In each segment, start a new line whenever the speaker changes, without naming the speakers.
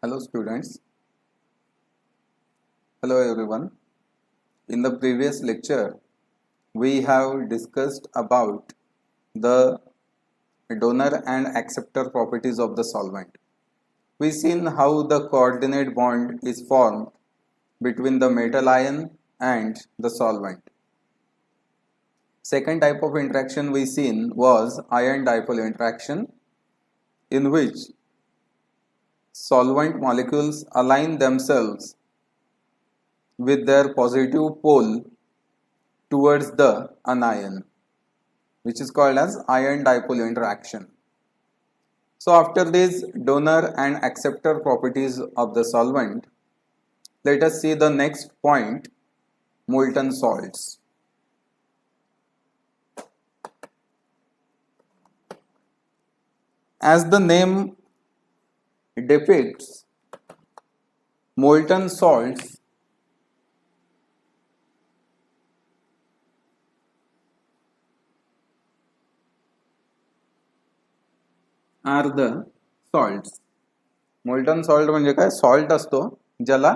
Hello students. Hello everyone. In the previous lecture, we have discussed about the donor and acceptor properties of the solvent. We seen how the coordinate bond is formed between the metal ion and the solvent. Second type of interaction we seen was ion dipole interaction, in which solvent molecules align themselves with their positive pole towards the anion, which is called as ion dipole interaction. So after these donor and acceptor properties of the solvent, let us see the next point, molten salts. As the name depicts, molten salts are the salts. Molten salt म्हणजे काय? Salt असतो ज्याला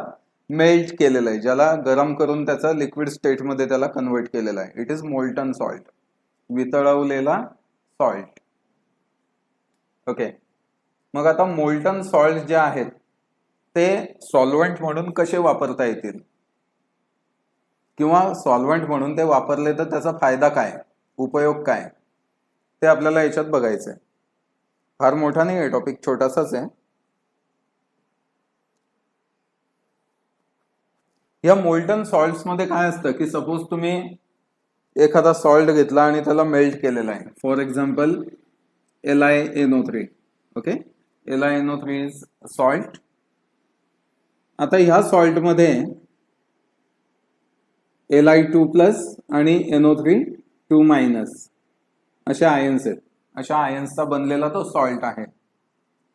melt केलेलं आहे, ज्याला गरम करून त्याचा लिक्विड स्टेट मध्ये त्याला कन्वर्ट केलेला आहे. इट इज मोल्टन सॉल्ट, वितळवलेला सॉल्ट. ओके, मग आता मोल्टन सॉल्ट जे आहेत ते सॉल्व्हंट म्हणून कसे वापरता येतील, किंवा सॉल्व्हंट म्हणून ते वापरले तर त्याचा फायदा काय, उपयोग काय, ते आपल्याला याच्यात बघायचंय. फार मोठा नाही आहे टॉपिक, छोटासाच आहे. या मोल्टन सॉल्ट्स मध्ये काय असतं की सपोज तुम्ही एखादा सॉल्ट घेतला आणि त्याला मेल्ट केलेला आहे. For example LiNO3. Okay, LiNO3 is salt. आता ह्या सॉल्ट मध्ये Li2+ आणि NO3 असे आयन्स आहेत. अशा आयन्सचा बनलेला तो सॉल्ट आहे.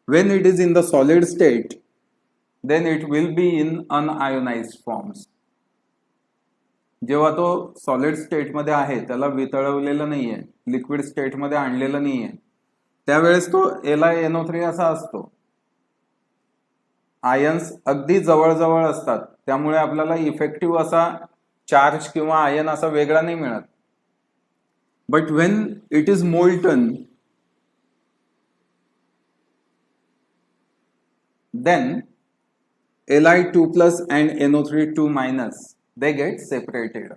When it is in the solid state, then it will be in unionized forms. जेव्हा तो सॉलिड स्टेट मध्ये आहे, त्याला वितळवलेलं नाहीये, लिक्विड स्टेट मध्ये आणलेलं नाहीये, त्यावेळेस तो LiNO3 असा असतो. आयन्स अगदी जवळजवळ असतात, त्यामुळे आपल्याला इफेक्टिव्ह असा चार्ज किंवा आयन असा वेगळा नाही मिळत. But when it is molten, then Li2+ and NO3 they get separated.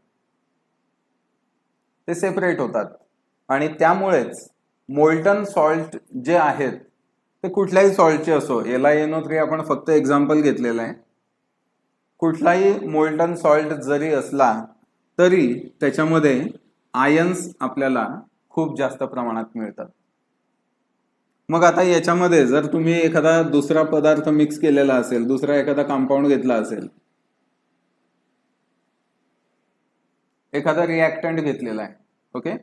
ते सेपरेट होतात आणि त्यामुळेच मोल्टन सॉल्ट जे आहेत ते कुठल्याही सॉल्टचे असो, LiNO3 आपण फक्त एक्झाम्पल घेतलेलं आहे, कुठलाही मोल्टन सॉल्ट जरी असला तरी त्याच्यामध्ये आयन्स आपल्याला खूप जास्त प्रमाणात मिळतात. मग आता याच्यामध्ये जर तुम्ही एखादा दुसरा पदार्थ मिक्स केलेला असेल, दुसरा एखादा कंपाऊंड घेतला असेल, एखादा रिएक्टंट घेतलेला आहे, ओके,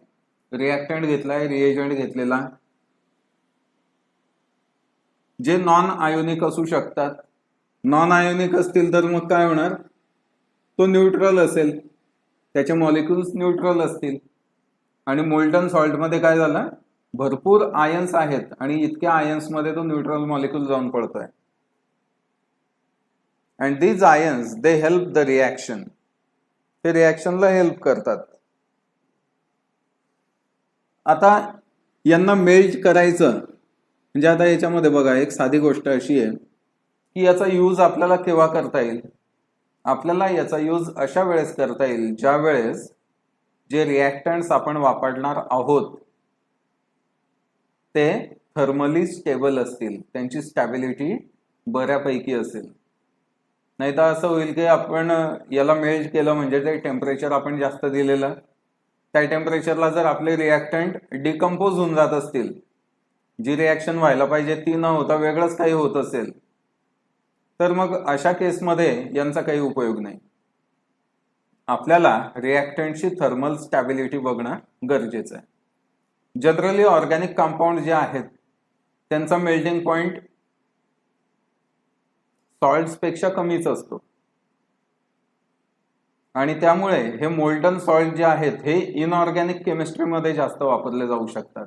रिएक्टंट घेतलाय, रिएजंट घेतलेला, जे नॉन आयोनिक असू शकतात. नॉन आयोनिक असतील तर मग काय होणार, तो न्यूट्रल असेल, त्याचे मॉलिक्युल्स न्यूट्रल असतील. आणि मोल्टन सॉल्ट मध्ये काय झालं, भरपूर आयन्स आहेत आणि इतक्या आयन्स मध्ये तो न्यूट्रल मॉलिक्यूल जाऊन पडतोय. And these ions they help the reaction, ते रिएक्शनला हेल्प करतात. आता यांना मेल्ट करायचं म्हणजे आता याच्यामध्ये बघा, एक साधी गोष्ट अशी आहे की याचा यूज आपल्याला केव्हा करता येईल. आपल्याला याचा यूज अशा वेळेस करता येईल ज्या वेळेस जे रिएक्टंट्स आपण वापरणार आहोत ते थर्मली स्टेबल असतील, त्यांची स्टॅबिलिटी बऱ्यापैकी असेल. नाही तर असं होईल की आपण याला मेल्ट केलं म्हणजे ते टेम्परेचर आपण जास्त दिलेलं, त्या टेम्परेचरला जर आपले रिएक्टंट डिकम्पोज होऊन जात असतील, जी रिएक्शन व्हायला पाहिजे ती न होता वेगळंच काही होत असेल, तर मग अशा केसमध्ये यांचा काही उपयोग नाही. आपल्याला रिएक्टंटची थर्मल स्टॅबिलिटी बघणं गरजेचं आहे. जनरली ऑर्गॅनिक कंपाऊंड जे आहेत त्यांचा मेल्टिंग पॉइंट सॉल्ट्स पेक्षा कमीच असतो आणि त्यामुळे हे मोल्टन सॉल्ट जे आहेत हे इनऑर्गॅनिक केमिस्ट्रीमध्ये जास्त वापरले जाऊ शकतात,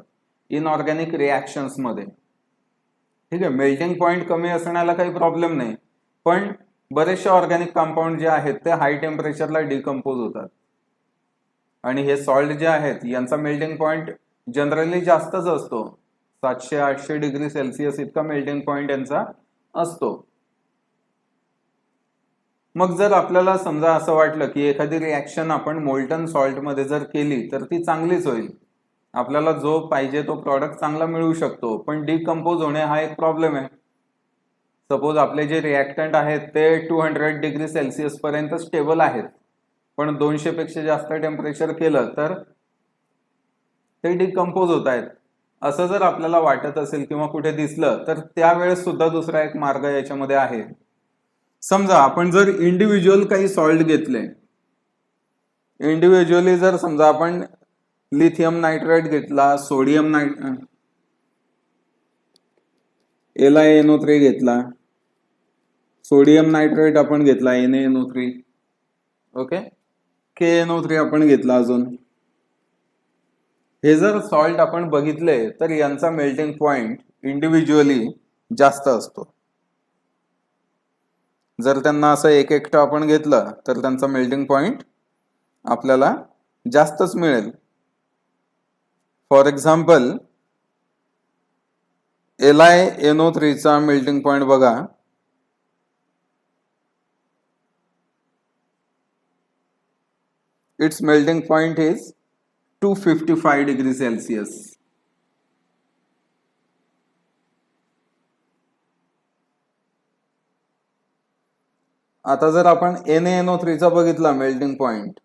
इनऑर्गॅनिक रिएक्शन्स मध्ये. ठीक आहे, मेल्टिंग पॉईंट कमी असण्याला काही प्रॉब्लेम नाही, पण बरेचसे ऑर्गॅनिक कंपाऊंड जे आहेत ते हाय टेम्परेचरला डिकम्पोज होतात आणि हे सॉल्ट जे आहेत यांचा मेल्टिंग पॉईंट जनरली जास्तच असतो, 700-800 डिग्री सेल्सिअस इतका मेल्टिंग पॉईंट यांचा असतो. मग जर आपल्याला समजा असं वाटलं की एखादी रिॲक्शन आपण मोल्टन सॉल्ट मध्ये जर केली तर ती चांगलीच होईल, आपल्याला जो पाहिजे तो प्रॉडक्ट चांगला मिळू शकतो, पण डिकम्पोज होणे हा एक प्रॉब्लेम आहे. सपोज आपले जे रिॲक्टंट आहेत ते 200 डिग्री सेल्सिअस पर्यंत स्टेबल आहेत, पण 200 पेक्षा जास्त टेम्परेचर केलं तर ते डिकम्पोज होत आहेत. असं जर आपल्याला वाटत असेल किंवा कुठे दिसलं तर त्यावेळेस सुद्धा दुसरा एक मार्ग याच्यामध्ये आहे. समजा आपण जर इंडिव्हिज्युअल काही सॉल्ट घेतले, इंडिव्हिज्युअली जर समजा आपण लिथियम नायट्रेट घेतला, सोडियम LiNO3 घेतला, सोडियम नायट्रेट आपण घेतला NaNO3, ओके, KNO3 आपण घेतला, अजून हे जर सॉल्ट आपण बघितले तर यांचा मेल्टिंग पॉइंट इंडिव्हिज्युअली जास्त असतो. जर त्यांना असं एक एकटं आपण घेतलं तर त्यांचा मेल्टिंग पॉइंट आपल्याला जास्तच मिळेल. फॉर एक्झाम्पल LiNO3 चा मेल्टिंग पॉइंट बघा, it's melting point is 255 degree Celsius. आता जर आपण NaNO3 चा बघितला मेल्टिंग पॉइंट,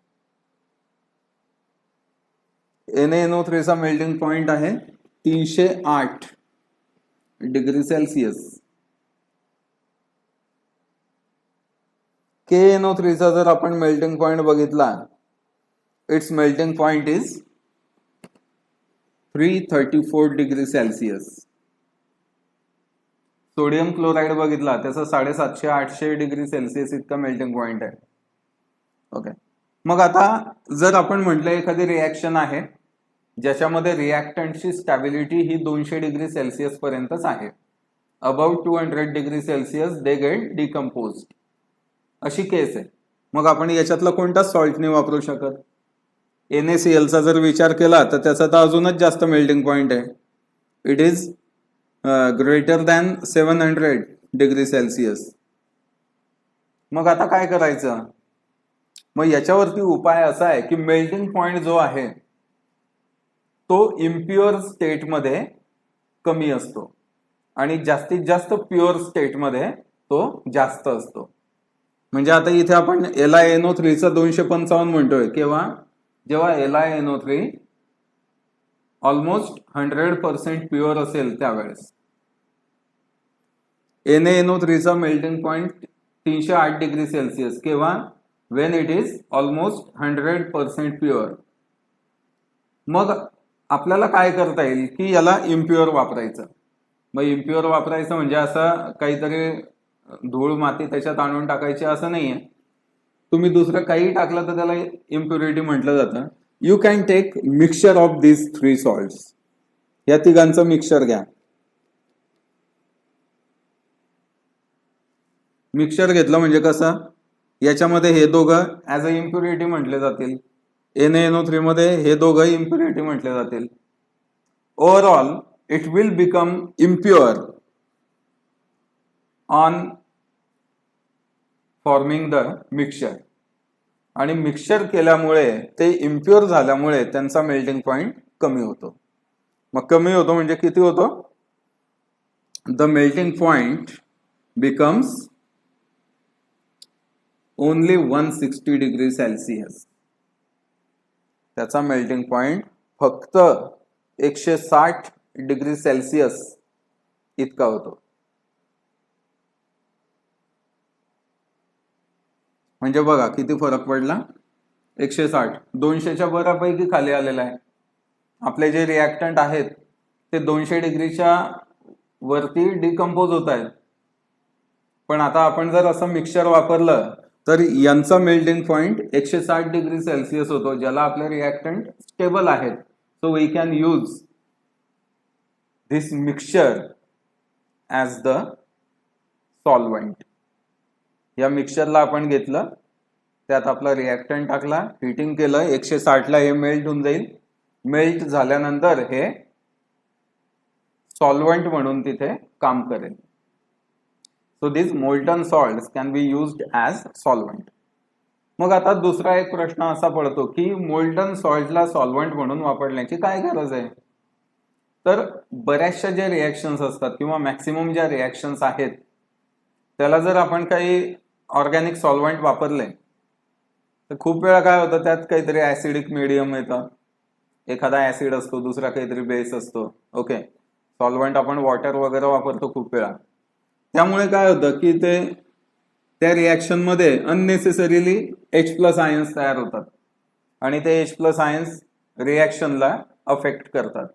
NaNO3 चा मेल्टिंग पॉइंट आहे 308 डिग्री सेल्सिअस. KNO3 चा जर आपण मेल्टिंग पॉइंट बघितला, it's melting point is 334 degree Celsius. Sodium chloride बघितला त्याचा 750-800 डिग्री सेल्सिअस इतका मेल्टिंग पॉइंट आहे. ओके, मग आता जर आपण म्हटलं एखादी रिॲक्शन आहे ज्याच्यामध्ये रिॲक्टंटची स्टॅबिलिटी ही 200 डिग्री सेल्सिअस पर्यंतच आहे, about 200 degree Celsius they get decompose, अशी केस आहे. मग आपण याच्यातला कोणता सॉल्ट नाही वापरू शकत. NaCl चा जर विचार केला तर त्याचा तर अजूनच जास्त मेल्टिंग पॉइंट आहे, it is greater than 700 degree Celsius. मग आता काय करायचं, मग याच्यावरती उपाय असा आहे की मेल्टिंग पॉइंट जो आहे तो इम्प्युअर स्टेटमध्ये कमी असतो आणि जास्तीत जास्त प्युअर स्टेटमध्ये तो जास्त असतो. म्हणजे आता इथे आपण LiNO3 चा 255 म्हणतोय, जेव्हा LiNO3 ऑलमोस्ट 100% प्युअर असेल त्यावेळेस. NaNO3 चा मेल्टिंग पॉइंट 308 डिग्री सेल्सिअस केव्हा, Wien it is almost 100% pure. मग आपल्याला काय करता येईल की याला इम्प्युअर वापरायचं. मग इम्प्युअर वापरायचं म्हणजे असं काहीतरी धूळ माती त्याच्यात आणून टाकायची असं नाहीये, तुम्ही दुसरं काही टाकलं तर त्याला इम्प्युरिटी म्हटलं जातं. You can take mixture of this 3 salts, या तिघांचं मिक्सचर घ्या. मिक्सचर घेतलं म्हणजे कसं, याच्यामध्ये हे दोघं ऍज अ इम्प्युरिटी म्हटले जातील, NaNO3 मध्ये हे दोघं इम्प्युरिटी म्हटले जातील. Overall it will become impure on forming the mixture, आणि मिक्सचर केल्यामुळे ते इम्प्युअर झाल्यामुळे त्यांचा मेल्टिंग पॉइंट कमी होतो. मग कमी होतो म्हणजे किती होतो, the melting point becomes only 160 degree Celsius. त्याचा मेल्टिंग पॉइंट फक्त 160 डिग्री सेल्सिअस इतका होतो. म्हणजे बघा किती फरक पडला, 160, 200च्या बऱ्यापैकी खाली आलेला आहे. आपले जे रिॲक्टंट आहेत ते 200 डिग्रीच्या वरती डिकम्पोज होत आहेत, पण आता आपण जर असं मिक्सचर वापरलं तर यांचा मेल्टिंग पॉइंट 160 डिग्री सेल्सिअस होतो, ज्याला आपले रिॲक्टंट स्टेबल आहेत. So we can use this mixture as the solvent. या मिक्सचरला आपण घेतलं, त्यात आपला रिॲक्टंट टाकला, हिटिंग केलं, 160ला हे मेल्ट होऊन जाईल. मेल्ट झाल्यानंतर हे सॉल्वंट म्हणून तिथे काम करेल. So this molten salts can be used as solvent. मग आता दुसरा एक प्रश्न असा पडतो की मोल्टन सॉल्टला सॉल्वंट म्हणून वापरण्याची काय गरज आहे? तर बऱ्याचशा ज्या रिॲक्शन्स असतात किंवा मॅक्सिमम ज्या रिॲक्शन्स आहेत त्याला जर आपण काही ऑर्गॅनिक सॉल्वंट वापरले तर खूप वेळा काय होतं, त्यात काहीतरी ऍसिडिक मीडियम येतं, एखादा ऍसिड असतो, दुसरा काहीतरी बेस असतो. ओके, सॉल्वंट आपण वॉटर वगैरे वापरतो खूप वेळा. त्यामुळे काय होतं की ते त्या रिॲक्शन मध्ये अननेसेसरीली H+ आयन्स तयार होतात आणि ते H+ आयन्स रिॲक्शनला अफेक्ट करतात.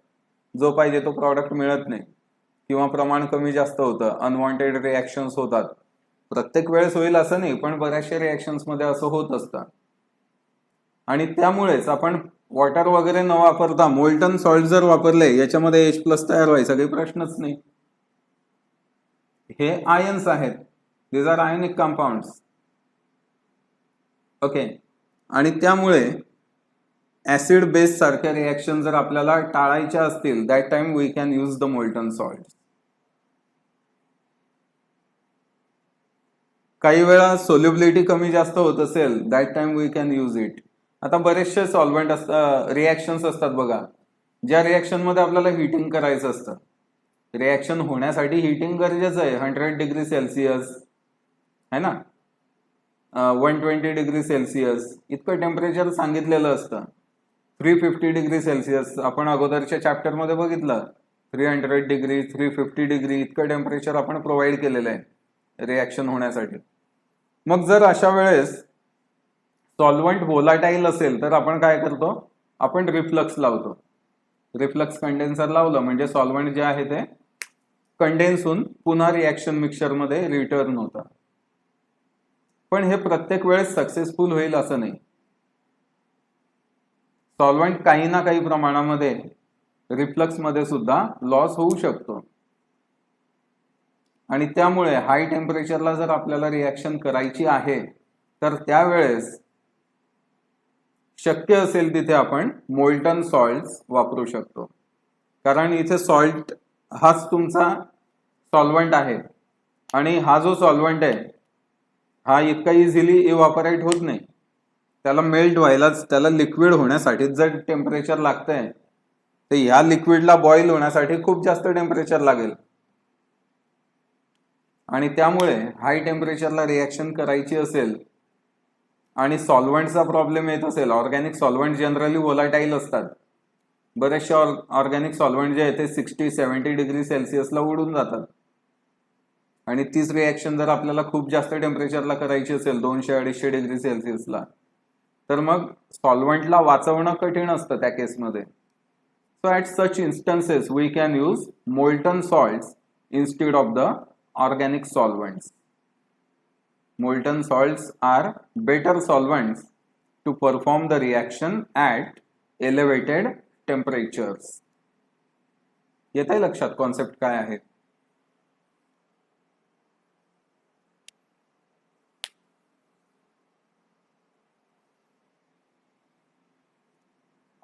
जो पाहिजे तो प्रॉडक्ट मिळत नाही किंवा प्रमाण कमी जास्त होतं, अनवॉन्टेड रिॲक्शन्स होतात. प्रत्येक वेळेस होईल असं नाही, पण बऱ्याचशा रिॲक्शन्स मध्ये असं होत असतं. आणि त्यामुळेच आपण वॉटर वगैरे न वापरता मोल्टन सॉल्ट जर वापरले, याच्यामध्ये H+ तयार व्हायचा काही प्रश्नच नाही. हे आयन्स आहेत, these are ionic compounds. Okay, आणि त्यामुळे ऍसिड बेस सारख्या रिॲक्शन जर आपल्याला टाळायच्या असतील, that time we can use the molten salt. काही वेळा सोल्युबिलिटी कमी जास्त होत असेल, that time we can use it. आता बरेचसे सॉल्वंट असतात, रिॲक्शन्स असतात बघा, ज्या रिॲक्शन मध्ये आपल्याला हिटिंग करायचं असतं. रिॲक्शन होण्यासाठी हिटिंग गरजेचं आहे. 100 डिग्री सेल्सिअस है ना, 120 डिग्री सेल्सिअस इतकं टेम्परेचर सांगितलेलं असतं. 350 डिग्री सेल्सिअस आपण अगोदरच्या चॅप्टर मध्ये बघितलं. 300 डिग्री, 350 डिग्री इतकं टेम्परेचर आपण प्रोव्हाइड केलेलं आहे रिॲक्शन होण्यासाठी. मग जर अशा वेळेस सॉल्वंट व्होलाटाईल असेल तर आपण काय करतो, आपण रिफ्लक्स लावतो. रिफ्लक्स कंडेन्सर लावलं म्हणजे सॉल्वंट जे आहे ते कंडेन्स होऊन पुन्हा रिॲक्शन मिक्सचर मध्ये रिटर्न होतं. पण हे प्रत्येक वेळेस सक्सेसफुल होईल असं नाही. सॉल्वंट काही ना काही प्रमाणामध्ये रिफ्लक्स मध्ये सुद्धा लॉस होऊ शकतो. आणि त्यामुळे हाय टेम्परेचरला जर आपल्याला रिॲक्शन करायची आहे तर त्यावेळेस शक्य असेल तिथे आपण मोल्टन सॉल्ट्स वापरू शकतो. कारण इथे सॉल्ट हाच तुमचा सॉल्वंट आहे आणि हा जो सॉल्वंट आहे हा इतका इझिली इव्हापोरेट होत नाही. त्याला मेल्ट व्हायलाच, त्याला लिक्विड होण्यासाठी जर टेम्परेचर लागतंय तर या लिक्विडला बॉईल होण्यासाठी खूप जास्त टेम्परेचर लागेल. आणि त्यामुळे हाय टेम्परेचरला रिॲक्शन करायची असेल आणि सॉल्वंटचा प्रॉब्लेम येत असेल, ऑर्गॅनिक सॉल्वंट जनरली व्होलाटाईल असतात. बरेचसे ऑर्गॅनिक सॉल्वंट जे आहे ते 60-70 डिग्री सेल्सिअसला उडून जातात. आणि तीच रिॲक्शन जर आपल्याला खूप जास्त टेम्परेचरला करायची असेल 200-250 डिग्री सेल्सिअसला, तर मग सॉल्वंटला वाचवणं कठीण असतं त्या केसमध्ये. So at such instances we can use molten salts instead of the organic solvents. Molten salts are better solvents to perform the reaction at elevated temperatures. येत आहे लक्षात कॉन्सेप्ट काय आहे?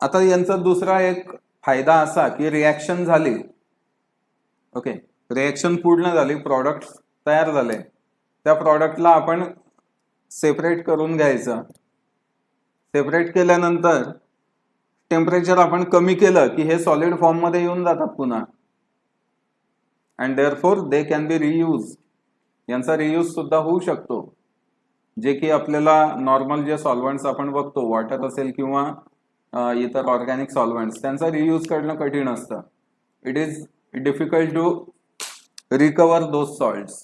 आता यांचा दुसरा एक फायदा असा की रिॲक्शन झाली, ओके, रिॲक्शन पूर्ण झाली, प्रॉडक्ट तयार झाले, त्या प्रॉडक्टला आपण सेपरेट करून घ्यायचं. सेपरेट केल्यानंतर टेम्परेचर आपण कमी केलं की हे सॉलिड फॉर्म मध्ये येऊन जातात पुन्हा. And therefore they can be reuse. यांचा रियूज सुद्धा होऊ शकतो. जे की आपल्याला नॉर्मल जे सॉल्वंट्स आपण बघतो, वॉटर असेल किंवा इतर ऑर्गॅनिक सॉल्वंट्स, त्यांचा रियूज करणं कठीण असतं. It is difficult to recover those salts,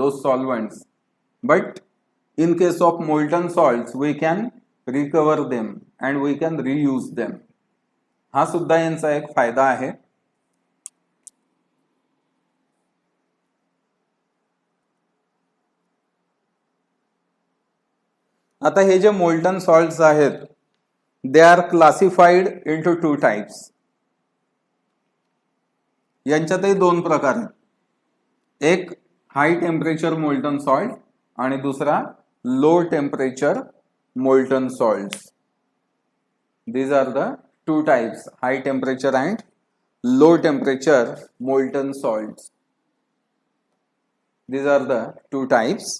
those solvents, but in case of molten salts we can recover them and we can reuse them. हा सुद्धा यांचा एक फायदा आहे. आता हे जे मोल्टन सॉल्ट्स आहेत they are classified into 2 types. यांच्यातही 2 प्रकार आहेत. एक हाय टेम्परेचर मोल्टन सॉल्ट आणि दुसरा low temperature molten salts. These are the two types, high temperature and low temperature molten salts. These are the two types.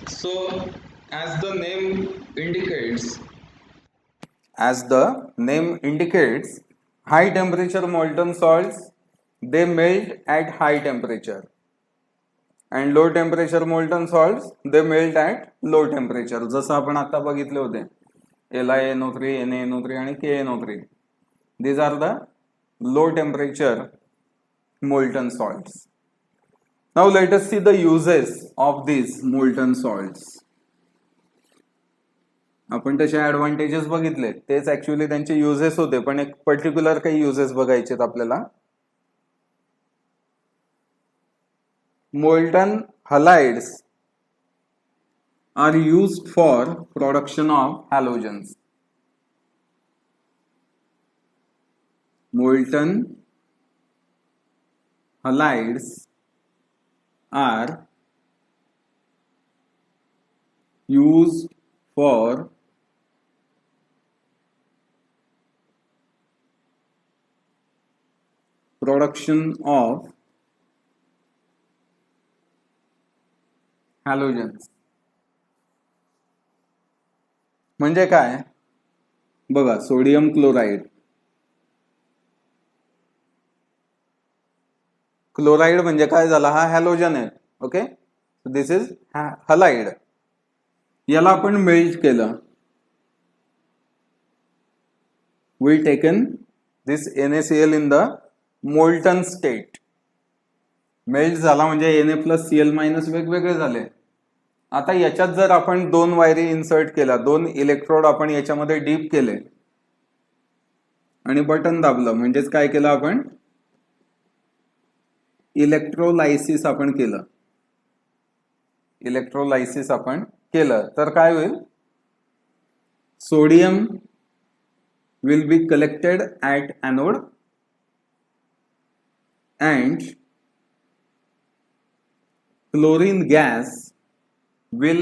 So, as the name indicates, high temperature molten salts, they melt at high temperature, and low temperature molten salts, they melt at low temperature. जसं आपण आता बघितले होते, LiNO3, NaNO3 आणि KNO3. These are the low temperature molten salts. Now let us see the uses of these molten salts. आपण तसे advantages बघितले, तेच ऍक्च्युअली त्यांचे युजेस होते, पण एक पर्टिक्युलर काही युजेस बघायचे आपल्याला. Molten halides are used for production of halogens. Molten halides are used for production of halogens. म्हणजे काय बघा, सोडियम क्लोराइड, क्लोराइड म्हणजे काय झाला, हा हॅलोजन आहे. Okay, this is halide. याला आपण मेल्ट केलं, we taken this NaCl in the molten state. Melt झाला म्हणजे Na+Cl- वेगवेगळे झाले. आता याच्यात जर आपण दोन वायरी इन्सर्ट केला, दोन इलेक्ट्रोड आपण याच्यामध्ये डीप केले आणि बटन दाबलं, म्हणजेच काय केलं आपण, इलेक्ट्रोलायसिस आपण केलं. इलेक्ट्रोलायसिस आपण केलं तर काय होईल, sodium will be collected at anode and chlorine gas will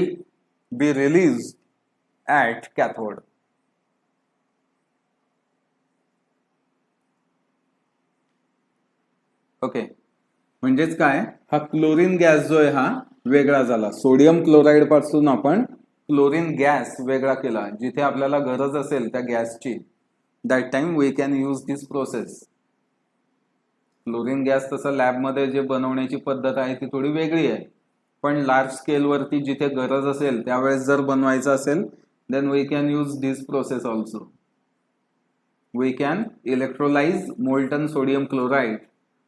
be released at cathode. Okay, म्हणजेच काय, हा क्लोरीन गॅस जो आहे हा वेगळा झाला. सोडियम क्लोराइड पासून आपण क्लोरीन गॅस वेगळा केला. जिथे आपल्याला गरज असेल त्या गॅसची, that time we can use this process. Chlorine gas तसं लॅबमध्ये जे बनवण्याची पद्धत आहे ती थोडी वेगळी आहे, पण लार्ज स्केलवरती जिथे गरज असेल त्यावेळेस जर बनवायचं असेल, then we can use this process also. We can electrolyse molten sodium chloride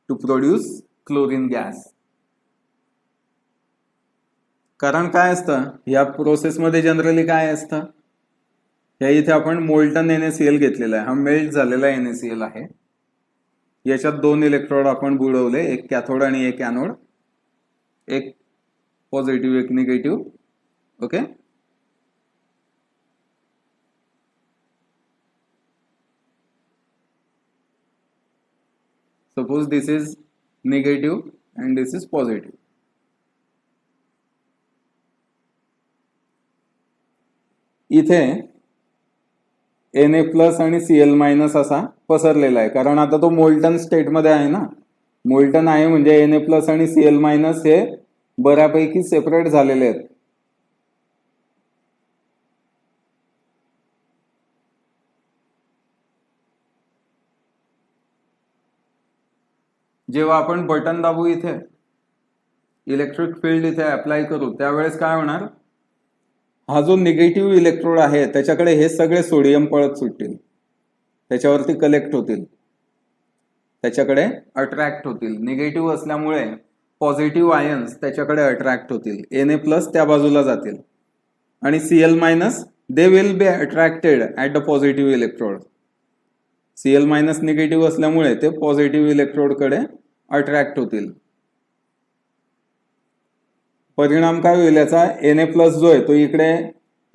to produce chlorine gas. कारण काय असतं या प्रोसेसमध्ये, जनरली काय असतं, या इथे आपण मोल्टन NaCl घेतलेला आहे, हा मेल्ट झालेला NaCl आहे. याच्यात दोन इलेक्ट्रोड आपण बुडवले, एक कॅथोड आणि एक एनोड, एक पॉझिटिव्ह एक negative. Okay, suppose this is negative and this is positive. इथे Na+ आणि Cl- असा पसरलेला आहे, कारण आता तो मोल्टन स्टेटमध्ये आहे ना. मोल्टन आहे म्हणजे Na+ आणि Cl- हे बऱ्यापैकी सेपरेट झालेले आहेत. जेव्हा आपण बटन दाबू, इथे इलेक्ट्रिक फील्ड इथे अप्लाय करू, त्यावेळेस काय होणार, हा जो निगेटिव्ह इलेक्ट्रोड आहे त्याच्याकडे हे सगळे सोडियम पळत सुटतील. त्याच्यावरती कलेक्ट होतील, त्याच्याकडे अट्रॅक्ट होतील. निगेटिव्ह असल्यामुळे पॉझिटिव्ह आयन्स त्याच्याकडे अट्रॅक्ट होतील. Na+ त्या बाजूला जातील आणि Cl- they will be attracted at the positive electrode. Cl- negative असल्यामुळे ते पॉझिटिव्ह इलेक्ट्रोड कडे अट्रॅक्ट होतील. परिणाम काय होईल याचा, Na+ जो आहे तो इकडे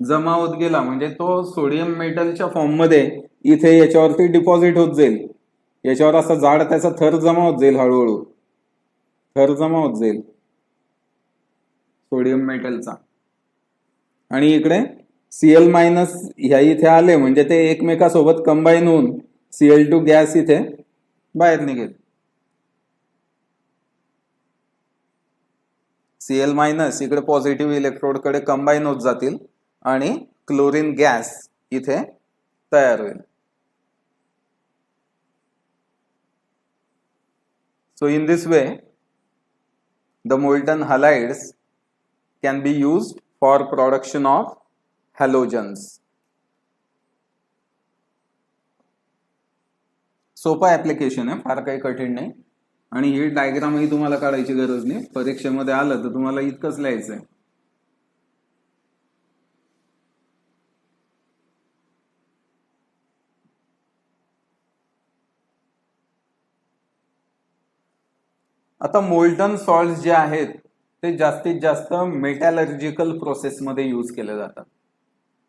जमा होत गेला, म्हणजे तो सोडियम मेटलच्या फॉर्म मध्ये इथे याच्यावरती डिपॉझिट होत जाईल. याच्यावर असा जाड त्याचा थर जमा होत जाईल, हळूहळू थर जमा होत जाईल सोडियम मेटलचा. आणि इकडे Cl- ह्या इथे आले म्हणजे ते एकमेकासोबत कंबाईन होऊन Cl2 गॅस इथे बाहेर निघेल. Cl- इकडे पॉझिटिव्ह इलेक्ट्रोड कडे कंबाईन होत जातील आणि क्लोरीन गॅस इथे तयार होईल. So in this way, the molten halides can be used for production of halogens. सोपा ऍप्लिकेशन आहे, फार काही कठीण नाही. आणि ही डायग्रामही तुम्हाला काढायची गरज नाही, परीक्षेमध्ये आलं तर तुम्हाला इतकंच लिहायचंय. आता मोल्टन सॉल्ट जे आहेत ते जास्तीत जास्त मेटॅलर्जिकल प्रोसेसमध्ये यूज केले जातात.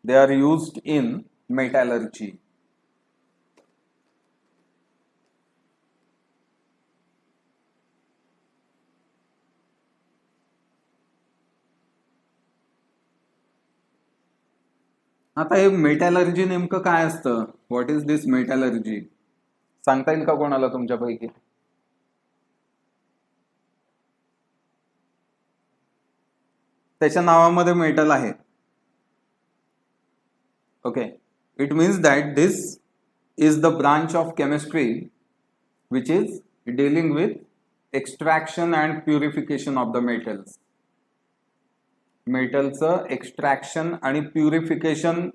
They are used in metallurgy. आता हे मेटॅलर्जी नेमकं काय असतं, व्हॉट इज दिस मेटॅलर्जी, सांगता येईल का कोणाला तुमच्यापैकी? त्याच्या नावामध्ये मेटल आहे. Okay, it means that this is the branch of chemistry which is dealing with extraction and purification of the metals. मेटलचं एक्स्ट्रॅक्शन आणि प्युरिफिकेशन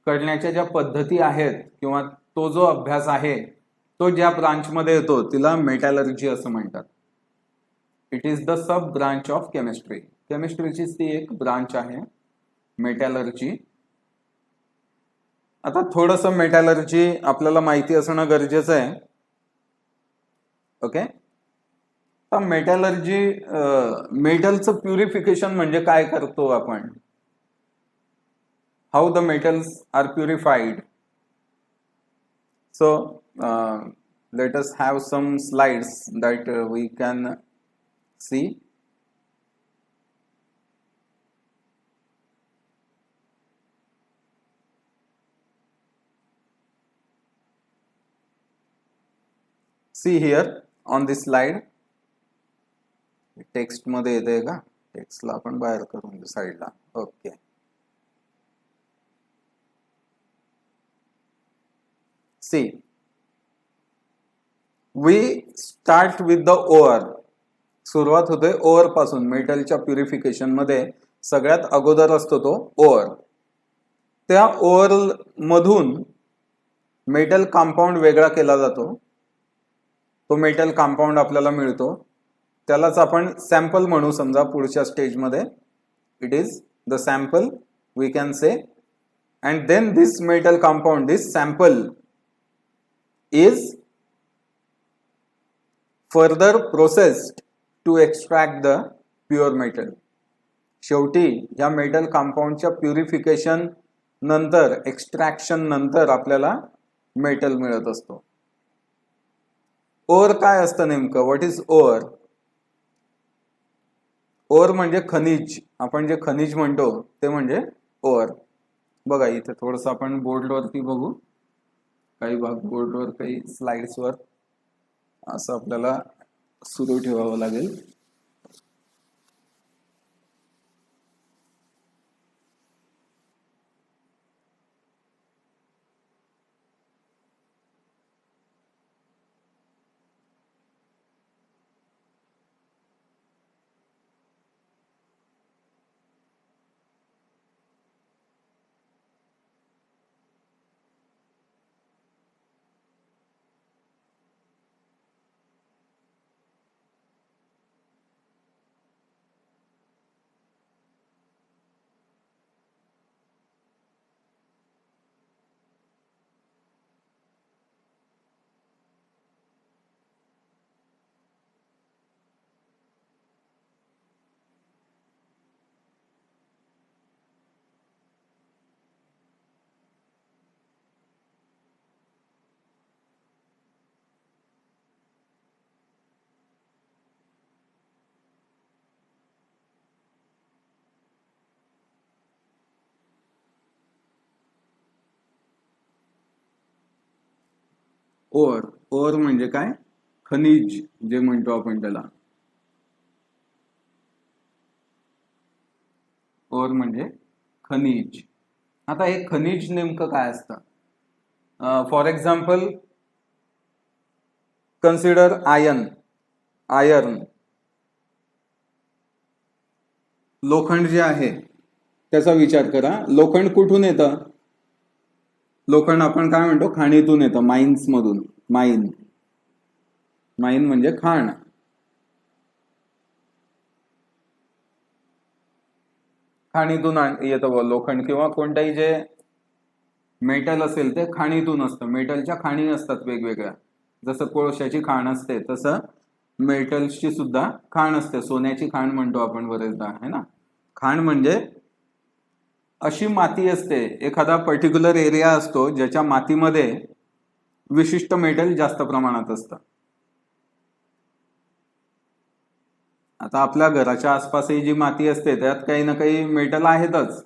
करण्याच्या ज्या पद्धती आहेत किंवा तो जो अभ्यास आहे तो ज्या ब्रांचमध्ये येतो तिला मेटॅलर्जी असं म्हणतात. It is the sub branch of chemistry. केमिस्ट्रीचीच ती एक ब्रांच आहे मेटॅलर्जी. आता थोडंसं मेटॅलर्जी आपल्याला माहिती असणं गरजेचं आहे. ओके, तर मेटॅलर्जी मेटलचं प्युरिफिकेशन म्हणजे काय करतो आपण, how the metals are purified. So let us have some slides that we can see. See here on this slide, text मध्ये येते का, टेक्स्टला आपण बाहेर करून देऊ साईडला. Okay, see we start with the ore. सुरुवात होते ओअर पासून. मेटलच्या प्युरिफिकेशन मध्ये सगळ्यात अगोदर असतो तो ओअर. त्या ओअर मधून मेटल कंपाऊंड वेगळा केला जातो. तो मेटल कंपाऊंड आपल्याला मिळतो, त्यालाच आपण सॅम्पल म्हणू समजा पुढच्या स्टेजमध्ये. It is the sample we can say. And then this metal compound, this sample is further processed to extract the pure metal. शेवटी या मेटल कंपाऊंडच्या प्युरिफिकेशन नंतर, एक्स्ट्रॅक्शन नंतर आपल्याला मेटल मिळत असतो. ओअर काय असतं नेमकं, व्हॉट इज ओअर? ओअर म्हणजे खनिज. आपण जे खनिज म्हणतो ते म्हणजे ओअर. बघा इथे थोडंसं आपण बोर्डवरती बघू, काही भाग बोर्डवर, काही स्लाइड्सवर असं आपल्याला सुरू ठेवावं लागेल. ओर. ओर म्हणजे काय? खनिज जे म्हणतो आपण त्याला. ओर म्हणजे खनिज. आता हे खनिज नेमकं काय असतं? For example consider iron. लोखंड जे आहे त्याचा विचार करा. लोखंड कुठून येतं? लोखंड आपण काय म्हणतो? खाणीतून येतं, माइन्स मधून. माइन म्हणजे खाण. खाणीतून येतं लोखंड, किंवा कोणताही जे मेटल असेल ते खाणीतून असतं. मेटलच्या खाणी असतात वेगवेगळ्या. जसं कोळशाची खाण असते तसं मेटल्सची सुद्धा खाण असते. सोन्याची खाण म्हणतो आपण बरेचदा, है ना. खाण म्हणजे अशी माती असते, एखादा पर्टिक्युलर एरिया असतो ज्याच्या मातीमध्ये विशिष्ट मेटल जास्त प्रमाणात असतं. आता आपल्या घराच्या आसपासही जी माती असते त्यात काही ना काही मेटल आहेतच,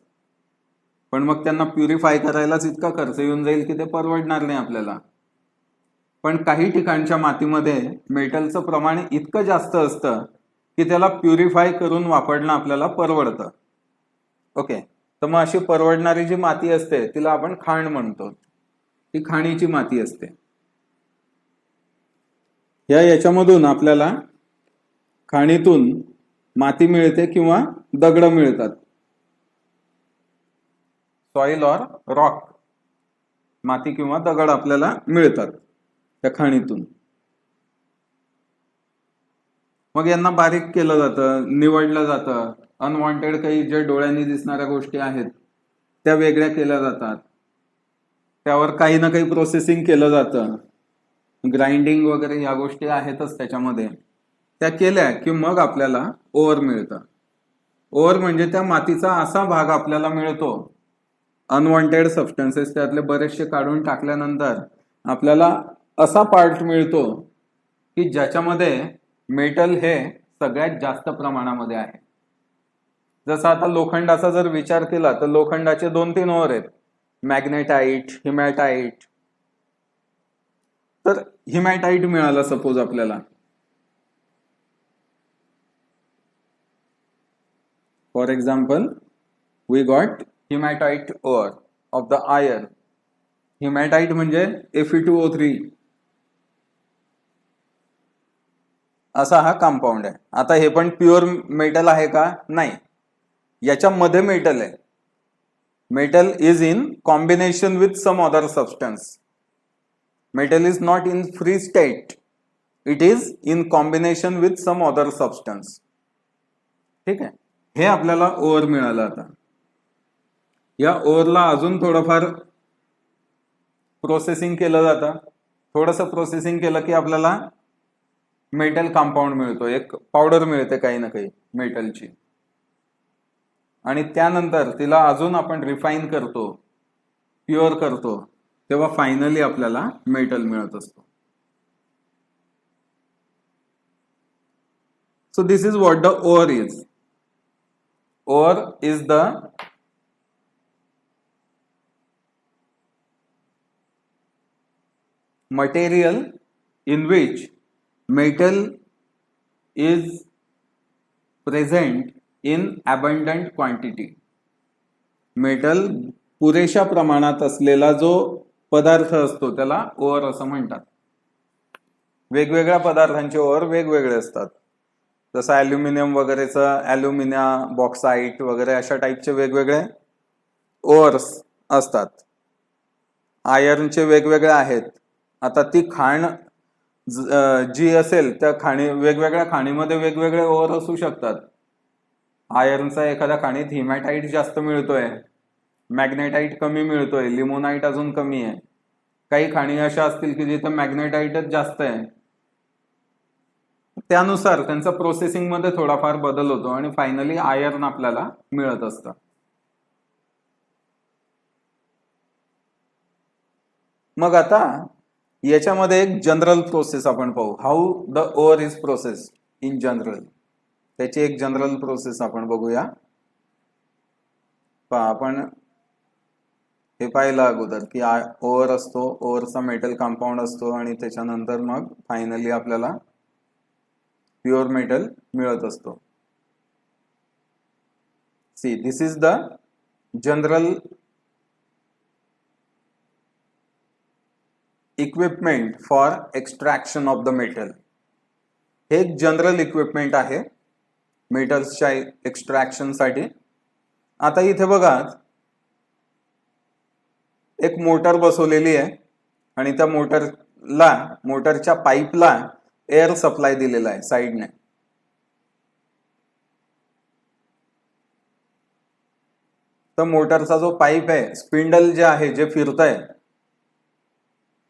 पण मग त्यांना प्युरिफाय करायलाच इतका खर्च येऊन जाईल की ते परवडणार नाही आपल्याला. पण काही ठिकाणच्या मातीमध्ये मेटलचं प्रमाण इतकं जास्त असतं की त्याला प्युरिफाय करून वापरणं आपल्याला परवडतं. ओके, तर मग अशी परवडणारी जी माती असते तिला आपण खाण म्हणतो. ती खाणीची माती असते. याच्यामधून आपल्याला खाणीतून माती मिळते किंवा दगड मिळतात. सॉइल ऑर रॉक, माती किंवा दगड आपल्याला मिळतात त्या खाणीतून. मग यांना बारीक केलं जातं, निवडलं जातं. अनवॉन्टेड काही जे डोळ्यांनी दिसणाऱ्या गोष्टी आहेत त्या वेगळ्या केल्या जातात. त्यावर काही ना काही प्रोसेसिंग केलं जातं. ग्राइंडिंग वगैरे या गोष्टी आहेतच त्याच्यामध्ये. त्या केल्या की मग आपल्याला ओर मिळतं. ओर म्हणजे त्या मातीचा असा भाग आपल्याला मिळतो, अनवॉन्टेड सबस्टन्सेस त्यातले बरेचसे काढून टाकल्यानंतर आपल्याला असा पार्ट मिळतो की ज्याच्यामध्ये मेटल हे सगळ्यात जास्त प्रमाणामध्ये आहे. जसं आता लोखंडाचा जर विचार केला तर लोखंडाचे 2-3 ओर आहेत, मॅग्नेटाइट, हिमॅटाइट. तर हिमॅटाइट मिळाला सपोज आपल्याला, for example we got hematite ore of the iron. Hematite म्हणजे Fe2O3 असा हा कंपाऊंड आहे. आता हे पण प्युअर मेटल आहे का? नाही, याच्यामध्ये मेटल आहे. Metal is in combination with some other substance. Metal is not in free state, it is in combination with some other substance. ठीक आहे, हे आपल्याला ओर मिळालं. आता या ओरला अजून थोडंफार प्रोसेसिंग केलं जातं. थोडंसं प्रोसेसिंग केलं की आपल्याला मेटल कंपाऊंड मिळतो, एक पावडर मिळते काही ना काही मेटलची. आणि त्यानंतर तिला अजून आपण रिफाईन करतो, प्युअर करतो, तेव्हा फायनली आपल्याला मेटल मिळत असतो. So this is what the ore is. Ore is the material in which metal is present in abundant quantity. Metal पुरेशा प्रमाणात असलेला जो पदार्थ असतो त्याला ओर असं म्हणतात. वेगवेगळ्या पदार्थांचे ओर वेगवेगळे असतात. जसं ॲल्युमिनियम वगैरेचं ॲल्युमिनिया, बॉक्साईट वगैरे अशा टाईपचे वेगवेगळे ओर्स असतात. आयर्नचे वेगवेगळे आहेत. आता ती खाण जी असेल त्या वेगवेगळ्या खाणीमध्ये वेगवेगळे ओर असू शकतात. आयर्नचा एखाद्या खाणीत हिमॅटाइट जास्त मिळतोय, मॅग्नेटाइट कमी मिळतोय, लिमोनाइट अजून कमी आहे. काही खाणी अशा असतील की जिथे मॅग्नेटाइटच जास्त आहे. त्यानुसार त्यांचा प्रोसेसिंग मध्ये थोडाफार बदल होतो आणि फायनली आयर्न आपल्याला मिळत असतं. मग आता याच्यामध्ये एक जनरल प्रोसेस आपण पाहू, how the ore is process in general. त्याची एक जनरल प्रोसेस आपण बघूया. आपण हे पाहिलं अगोदर की ओअर असतो, ओअरचा मेटल कंपाऊंड असतो आणि त्याच्यानंतर मग फायनली आपल्याला प्युअर मेटल मिळत असतो. See this is the general equipment for extraction of the metal. हे एक जनरल इक्विपमेंट आहे मेटल्सच्या एक्सट्रॅक्शन साठी. आता इथे बघा एक मोटर बसवलेली आहे आणि त्या मोटरच्या पाईपला एअर सप्लाय दिलेला आहे साईडने. तर मोटरचा जो पाईप आहे, स्पिंडल जे आहे जे फिरत आहे,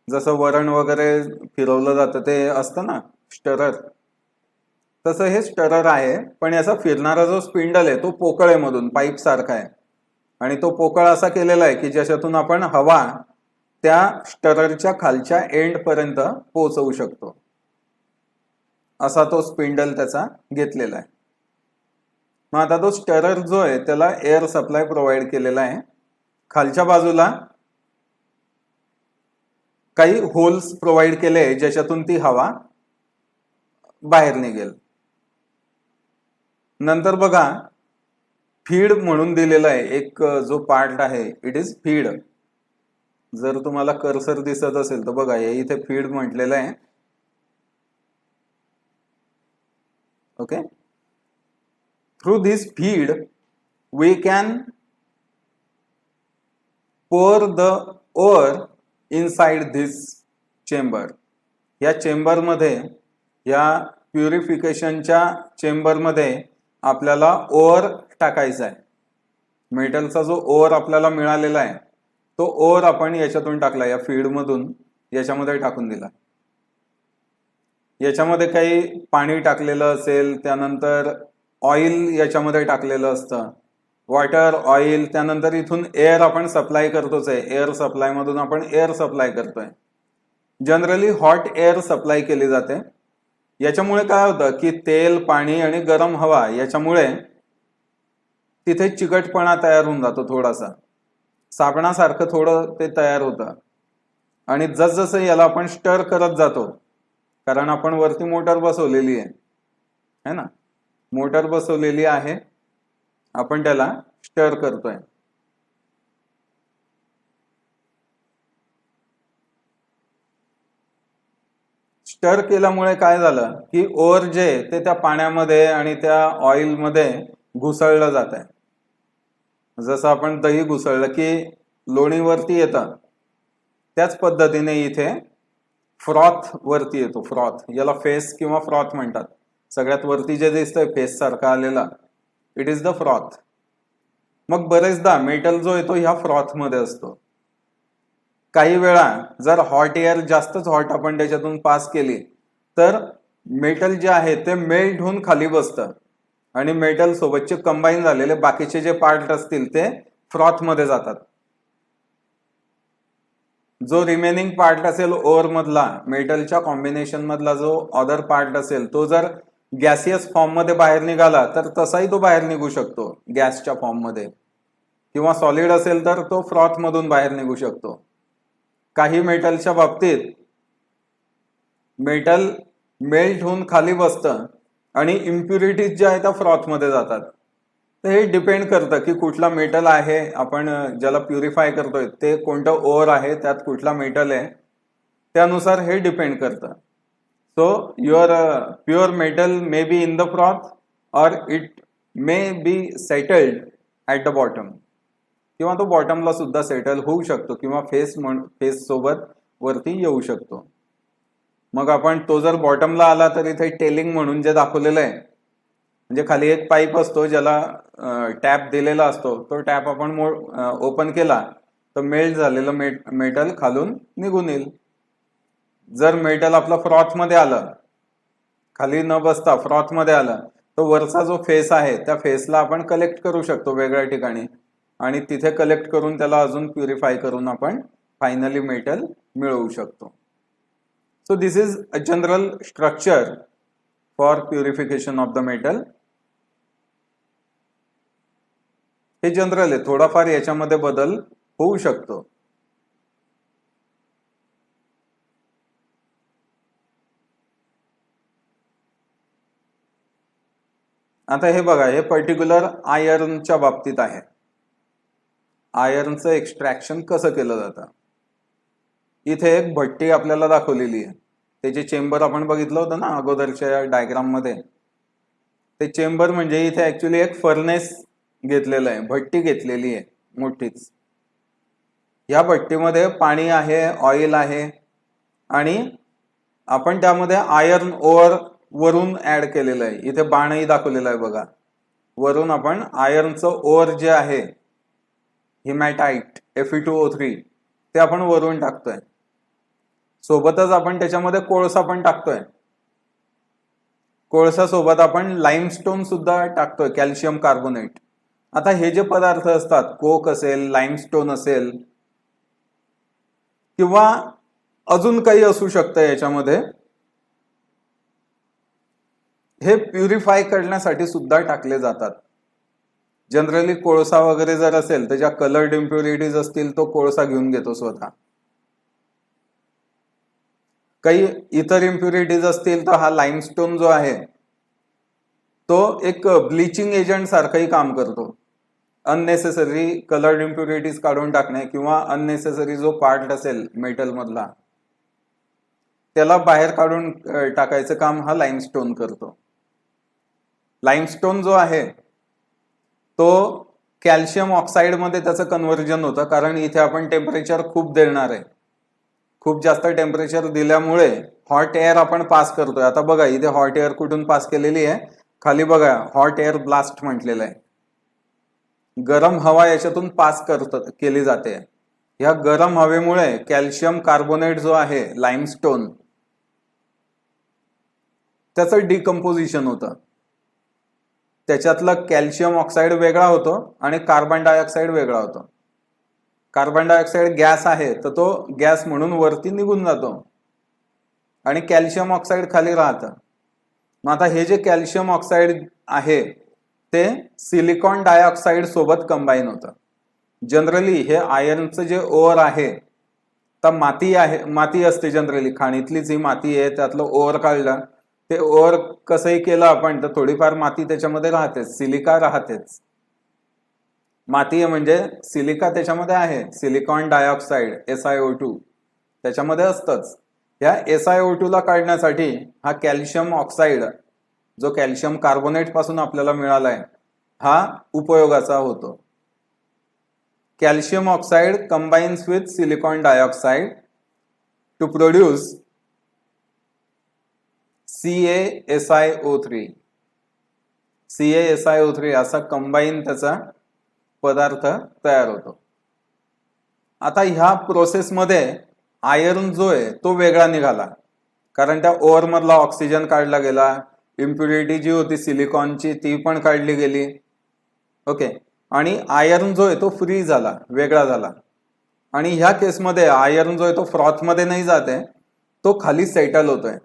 जसं वरण वगैरे फिरवलं जातं ते असतं ना स्टरर, तसं हे स्टरर आहे. पण याचा फिरणारा जो स्पिंडल आहे तो पोकळ आहे मधून, पाईप सारखा आहे. आणि तो पोकळ असा केलेला आहे की ज्याच्यातून आपण हवा त्या स्टररच्या खालच्या एंड पर्यंत पोहोचवू शकतो. असा तो स्पिंडल त्याचा घेतलेला आहे. मग आता तो स्टरर जो आहे त्याला एअर सप्लाय प्रोव्हाइड केलेला आहे. खालच्या बाजूला काही होल्स प्रोव्हाइड केले ज्याच्यातून ती हवा बाहेर निघेल. नंतर बघा फीड म्हणून दिलेला आहे एक जो पार्ट आहे, इट इज फीड. जर तुम्हाला कर्सर दिसत असेल तर बघा हे इथे फीड म्हटलेलं आहे. Okay, through this feed we can pour the ore inside this chamber. या चेंबर मध्ये, या प्युरिफिकेशनच्या चेंबर मध्ये आपल्याला ओअर टाकायचा आहे. मेटलचा जो ओअर आपल्याला मिळालेला आहे तो ओअर आपण याच्यातून टाकला, या फीड मधून याच्यामध्ये टाकून दिला. याच्यामध्ये काही पाणी टाकलेलं असेल, त्यानंतर ऑइल याच्यामध्ये टाकलेलं असतं, वॉटर, ऑइल, त्यानंतर इथून एअर आपण सप्लाय करतोच आहे. एअर सप्लाय मधून आपण एअर सप्लाय करतोय. जनरली हॉट एअर सप्लाय केली जाते. याच्यामुळे काय होतं की तेल, पाणी आणि गरम हवा याच्यामुळे तिथे चिकटपणा तयार होऊन जातो, थोडासा साबणासारखं थोडं ते तयार होतं. आणि जसजसं याला आपण स्टर करत जातो, कारण आपण वरती मोटर बसवलेली आहे ना, मोटर बसवलेली आहे, आपण त्याला स्टर करतोय. स्टर केल्यामुळे काय झालं की ओअर जे ते त्या पाण्यामध्ये आणि त्या ऑइल मध्ये घुसळलं जात आहे. जसं आपण दही घुसळलं की लोणीवरती येतं, त्याच पद्धतीने इथे फ्रॉथ वरती येतो. फ्रॉथ, याला फेस किंवा फ्रॉथ म्हणतात. सगळ्यात वरती जे दिसतंय फेस सारखा आलेला, इट इज द फ्रॉथ. मग बरेचदा मेटल जो येतो ह्या फ्रॉथ मध्ये असतो. काही वेळा जर हॉट एअर जास्तच हॉट आपण त्याच्यातून पास केली तर मेटल जे आहे ते मेल्ट होऊन खाली बसतं आणि मेटल सोबतचे कंबाईन झालेले बाकीचे जे पार्ट असतील ते फ्रॉथ मध्ये जातात. जो रिमेनिंग पार्ट असेल ओअर मधला, मेटलच्या कॉम्बिनेशन मधला जो अदर पार्ट असेल, तो जर गॅसियस फॉर्म मध्ये बाहेर निघाला तर तसाही तो बाहेर निघू शकतो गॅसच्या फॉर्म मध्ये, किंवा सॉलिड असेल तर तो फ्रॉथ मधून बाहेर निघू शकतो. काही मेटलच्या बाबतीत मेटल मेल्ट होऊन खाली बसतं आणि इम्प्युरिटीज ज्या आहेत त्या फ्रॉथ मध्ये जातात. तर हे डिपेंड करतं की कुठला मेटल आहे आपण ज्याला प्युरिफाय करतोय ते कोणतं ओअर आहे, त्यात कुठला मेटल आहे, त्यानुसार हे डिपेंड करतं. So your pure metal may be in the froth or it may be settled at the bottom, किंवा तो बॉटमला सुद्धा सेटल होऊ शकतो किंवा फेस सोबत वरती येऊ शकतो. मग आपण तो जर बॉटमला आला तर इथे टेलिंग म्हणून जे दाखवलेलं आहे, म्हणजे खाली एक पाईप असतो ज्याला टॅप दिलेला असतो, तो टॅप आपण ओपन केला तर मेल्ट झालेलं मेटल खालून निघून येईल. जर मेटल आपलं फ्रॉथ मध्ये आलं, खाली न बसता फ्रॉथ मध्ये आलं, तो वरचा जो फेस आहे त्या फेसला आपण कलेक्ट करू शकतो वेगळ्या ठिकाणी आणि तिथे कलेक्ट करून त्याला अजून प्युरिफाय करून आपण फायनली मेटल मिळवू शकतो. So this is a general structure for purification of the metal. हे जनरल आहे, थोडाफार याच्यामध्ये बदल होऊ शकतो. आता हे बघा, हे पर्टिक्युलर आयर्नच्या बाबतीत आहे. आयर्नचं एक्सट्रॅक्शन कसं केलं जातं. इथे एक भट्टी आपल्याला दाखवलेली आहे. त्याचे चेंबर आपण बघितलं होतं ना अगोदरच्या डायग्राम मध्ये. ते चेंबर म्हणजे इथे ऍक्च्युली एक फर्नेस घेतलेलं आहे, भट्टी घेतलेली आहे मोठीच. या भट्टीमध्ये पाणी आहे, ऑइल आहे आणि आपण त्यामध्ये आयर्न ओर वरून ऍड केलेलं आहे. इथे बाणही दाखवलेला आहे बघा. वरून आपण आयर्नचं ओर जे आहे हिमॅटाइट Fe2O3 ते आपण वरून टाकतोय. सोबतच आपण त्याच्यामध्ये कोळसा पण टाकतोय. कोळसा सोबत आपण लाईमस्टोन सुद्धा टाकतोय, कॅल्शियम कार्बोनेट. आता हे जे पदार्थ असतात, कोक असेल, लाईमस्टोन असेल किंवा अजून काही असू शकतं याच्यामध्ये, हे प्युरिफाय करण्यासाठी सुद्धा टाकले जातात. जनरली कोळसा वगैरे जर असेल तर ज्या कलर्ड इम्प्युरिटीज असतील तो कोळसा घेऊन घेतो स्वतः. काही इतर इम्प्युरिटीज असतील तर हा लाईमस्टोन जो आहे तो एक ब्लिचिंग एजंट सारखंही काम करतो. अननेसेसरी कलर्ड इम्प्युरिटीज काढून टाकणे किंवा अननेसेसरी जो पार्ट असेल मेटल मधला त्याला बाहेर काढून टाकायचं काम हा लाईमस्टोन करतो. लाईमस्टोन जो आहे तो कॅल्शियम ऑक्साईड मध्ये त्याचं कन्व्हर्जन होतं, कारण इथे आपण टेम्परेचर खूप देणार आहे. खूप जास्त टेम्परेचर दिल्यामुळे हॉट एअर आपण पास करतोय. आता बघा इथे हॉट एअर कुठून पास केलेली आहे, खाली बघा हॉट एअर ब्लास्ट म्हटलेलं आहे. गरम हवा याच्यातून पास केली जाते. ह्या गरम हवेमुळे कॅल्शियम कार्बोनेट जो आहे लाईमस्टोन त्याचं डिकम्पोजिशन होतं. त्याच्यातलं कॅल्शियम ऑक्साईड वेगळा होतो आणि कार्बन डायऑक्साईड वेगळा होतो. कार्बन डायऑक्साईड गॅस आहे तर तो गॅस म्हणून वरती निघून जातो आणि कॅल्शियम ऑक्साईड खाली राहतं. मग आता हे जे कॅल्शियम ऑक्साईड आहे ते सिलिकॉन डायऑक्साईड सोबत कंबाईन होतं. जनरली हे आयर्नचं जे ओर आहे तर माती असते जनरली, खाणीतलीच ही माती आहे, त्यातलं ओर काढलं, ते ओर कसंही केलं आपण तर थोडीफार माती त्याच्यामध्ये राहतेच, सिलिका राहतेच. माती आहे म्हणजे सिलिका त्याच्यामध्ये आहे, सिलिकॉन डायऑक्साईड SiO2 त्याच्यामध्ये असतंच. या SiO2 ला काढण्यासाठी हा कॅल्शियम ऑक्साईड जो कॅल्शियम कार्बोनेट पासून आपल्याला मिळालाय हा उपयोगाचा होतो. Calcium oxide combines with silicon dioxide to produce CaSiO3. CaSiO3 असा कंबाईन त्याचा पदार्थ तयार होतो. आता ह्या प्रोसेसमध्ये आयर्न जो आहे तो वेगळा निघाला, कारण त्या ओर मधला ऑक्सिजन काढला गेला, इम्प्युरिटी जी होती सिलिकॉनची ती पण काढली गेली. ओके, आणि आयर्न जो आहे तो फ्री झाला, वेगळा झाला. आणि ह्या केसमध्ये आयर्न जो आहे तो फ्रॉथ मध्ये नाही जाते, तो खाली सेटल होतोय.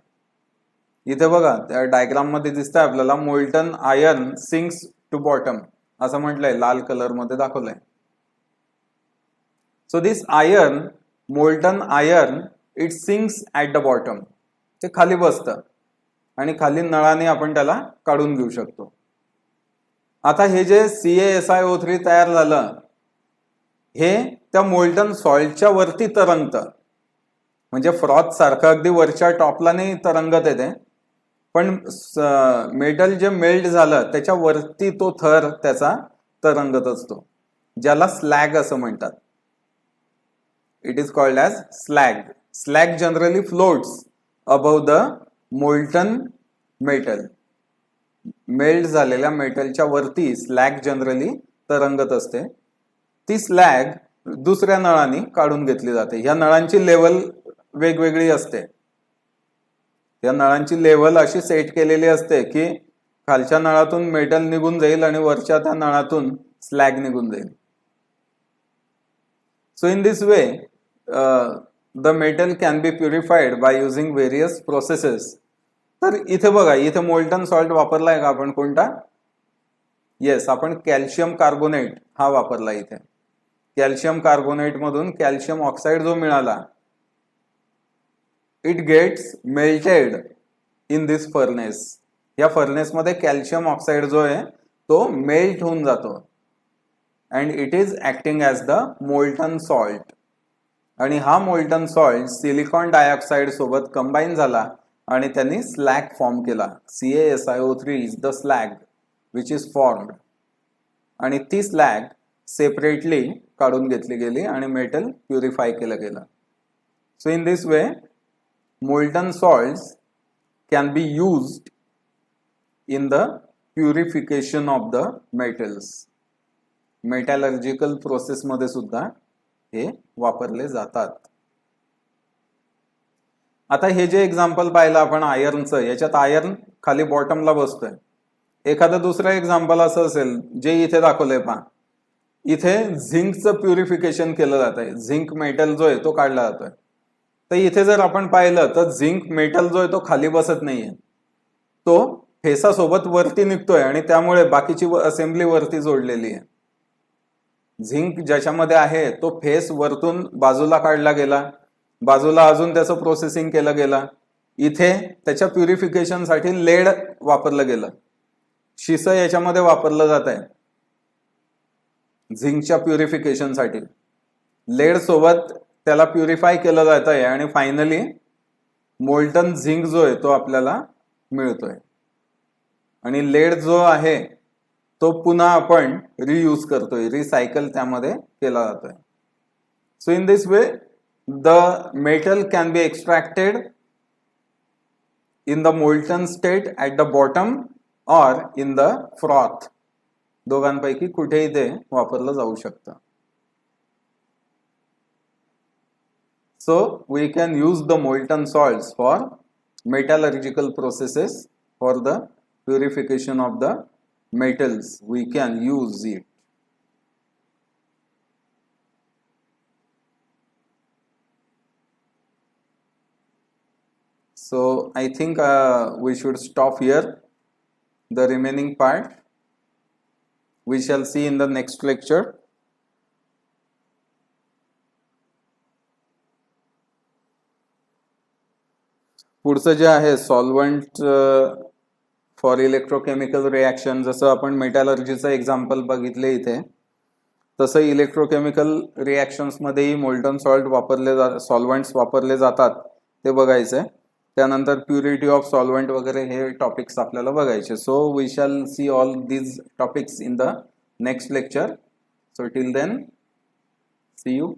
इथे बघा त्या डायग्राम मध्ये दिसतंय आपल्याला, molten iron sinks to bottom असं म्हटलंय, लाल कलर मध्ये दाखवलंय. So this iron, molten iron, it sinks at the bottom. ते खाली बसतं आणि खाली नळाने आपण त्याला काढून घेऊ शकतो. आता हे जे CaSiO3 तयार झालं हे त्या मोल्टन सॉल्टच्या वरती तरंगतं. म्हणजे फ्रॉथ सारखं अगदी वरच्या टॉपला नाही तरंगत येते, पण मेटल जे मेल्ट झालं त्याच्या वरती तो थर त्याचा तरंगत असतो, ज्याला स्लॅग असं म्हणतात. It is called as slag. Slag generally floats above the molten metal. Melt झालेल्या मेटलच्या वरती स्लॅग जनरली तरंगत असते. ती स्लॅग दुसऱ्या नळाने काढून घेतली जाते. ह्या नळांची लेवल वेगवेगळी असते. या नळांची लेवल अशी सेट केलेली असते की खालच्या नळातून मेटल निघून जाईल आणि वरच्या त्या नळातून स्लॅग निघून जाईल. So in this way the metal can be purified by using various processes. तर इथे बघा, इथे मोल्टन सॉल्ट वापरलाय का आपण कोणता? येस, आपण कॅल्शियम कार्बोनेट हा वापरला इथे. कॅल्शियम कार्बोनेट मधून कॅल्शियम ऑक्साईड जो मिळाला, it gets melted in this furnace. या फर्नेस मध्ये कॅल्शियम ऑक्साईड जो आहे तो मेल्ट होऊन जातो and it is acting as the molten salt. आणि हा मोल्टन सॉल्ट सिलिकॉन डायऑक्साईड सोबत कंबाईन झाला आणि त्यांनी स्लॅग फॉर्म केला. CaSiO3 is the slag which is formed. आणि ती स्लॅग सेपरेटली काढून घेतली गेली आणि मेटल प्युरिफाय केलं गेलं. So in this way molten salts can be used in the purification of the metals. Metallurgical process मध्ये सुद्धा हे वापरले जातात. आता हे जे एक्झाम्पल पाहिलं आपण आयर्नचं, याच्यात आयर्न खाली बॉटमला बसतोय. एखादं दुसरं एक्झाम्पल असं असेल जे इथे दाखवलंय पहा, इथे झिंकचं प्युरिफिकेशन केलं जात आहे. झिंक मेटल जो आहे तो काढला जातोय. तर इथे जर आपण पाहिलं तर झिंक मेटल जो आहे तो खाली बसत नाहीये, तो फेसासोबत वरती निघतोय आणि त्यामुळे बाकीची असेंब्ली वरती जोडलेली आहे. झिंक ज्याच्यामध्ये आहे तो फेस वरतून बाजूला काढला गेला, बाजूला अजून त्याचं प्रोसेसिंग केलं गेलं. इथे त्याच्या प्युरिफिकेशनसाठी लेड वापरलं गेलं. शिसं याच्यामध्ये वापरलं जात आहे झिंकच्या प्युरिफिकेशनसाठी. लेड सोबत त्याला प्युरिफाय केलं जात आहे आणि फायनली मोल्टन झिंक जो आहे तो आपल्याला मिळतोय. आणि लेड जो आहे तो पुन्हा आपण रियूज करतोय, रिसायकल त्यामध्ये केला जातोय. So in this way the metal can B extracted in the molten state at the bottom or in the froth. दोघांपैकी कुठेही ते वापरलं जाऊ शकतं. So we can use the molten salts for metallurgical processes. For the purification of the metals, we can use it. So I think we should stop here. The remaining part we shall see in the next lecture. पुढचं जे आहे solvent for electrochemical reaction, जसं आपण मेटॅलर्जीचं example बघितले इथे, तसं electrochemical reactions मध्येही molten सॉल्वंट्स वापरले जातात ते बघायचंय. त्यानंतर प्युरिटी ऑफ सॉल्वंट वगैरे हे टॉपिक्स आपल्याला बघायचे. So we shall see all these topics in the next lecture. So till then see you.